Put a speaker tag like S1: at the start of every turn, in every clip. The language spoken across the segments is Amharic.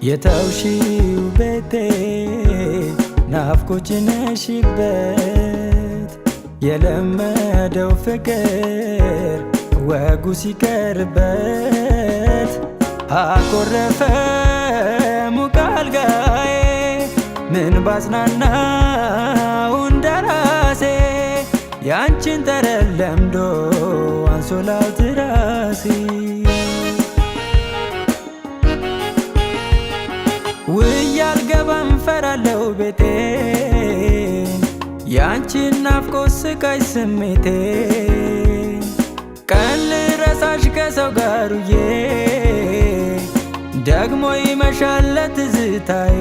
S1: የተውሺው ቤቴ ናፍቆች ነሽበት የለመደው ፍቅር ወጉ ሲቀርበት አኮረፈ ሙቅ አልጋዬ ምን ባጽናናው እንደራሴ ያንቺን ጠረን ለምዶ አንሶላው ትራሴ ውዬ አልገባም ፈራለው ቤቴን ያንቺን ናፍቆት ስቃይ ስሜቴ ቀን ልረሳሽ ከሰው ጋር ውዬ ደግሞ ይመሻል ለትዝታዬ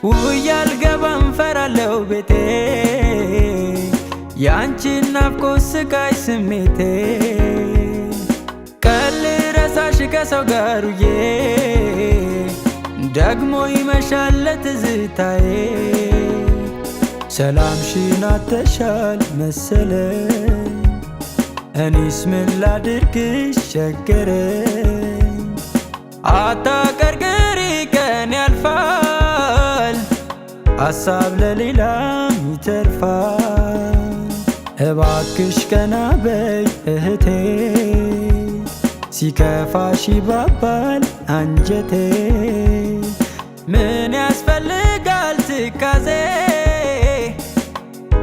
S1: ውዬ አልገባም ፈራለው ቤቴ ያንቺን ናፍቆት ስቃይ ስሜቴ ቀን ልረሳሽ ከሰው ጋር ውዬ ደግሞ ይመሻል ለትዝታዬ ሰላምሽን አጥተሻል መሰለኝ እኔስ ምን ላድርግሽ ቸገረኝ አታቀርቅሪ ቀን ያልፋል ሐሳብ ለሌላም ይተርፋል እባክሽ ቀና በይ እህቴ ሲከፋሽ ይባባል አንጀቴ ምን ያስፈልጋል ትካዜ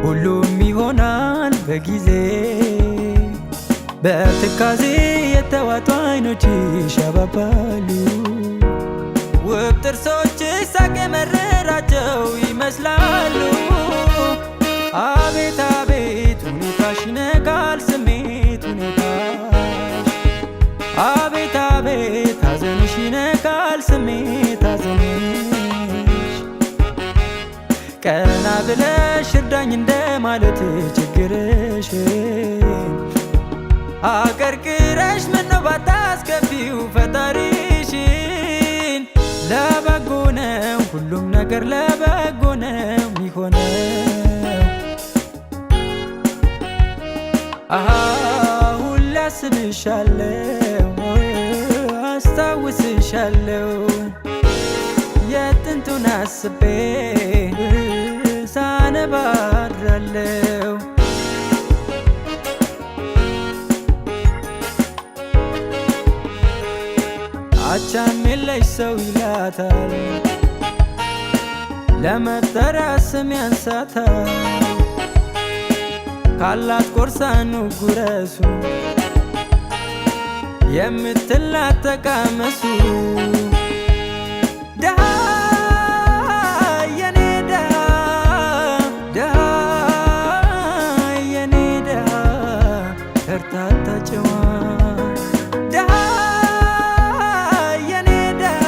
S1: ሁሉም ይሆናል በጊዜ በትካዜ የተዋጡ አይኖችሽ ያባባሉ ውብ ጥርሶችሽ ሳቅ የመረራቸው ይመስላሉ አቤት አቤት ሁኔታሽ ይነካል ስሜት ሁኔታሽ አቤት አቤት ሐዘንሽ ይነካል ስሜት ሐዘንሽ ቀና ብለሽ እርዳኝ እንደማለት ችግርሽን አቀርቅረሽ ምነው ባታስከፊው ፈጣሪሽን ለበጎ ነው ሁሉም ነገር ለበጎ ነው ሚሆነው ሁሌ አስብሻለሁ አስታውስሻለሁ የጥንቱን አስቤ ሳነባ አድራለሁ አቻም የለሽ ሰው ይላታል ለመጠሪያ ስም ያንሳታል ካላት ቆርሳኑ ጉረሱ የምትላት ተቃመሱ ደሃ የኔ ደሃ ደሃ የኔ ደሃ እርታታ ጨዋ ደሃ የኔ ደሃ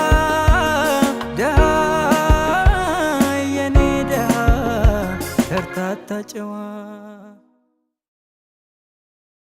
S1: ደሃ የኔ ደሃ እርታታ ጨዋ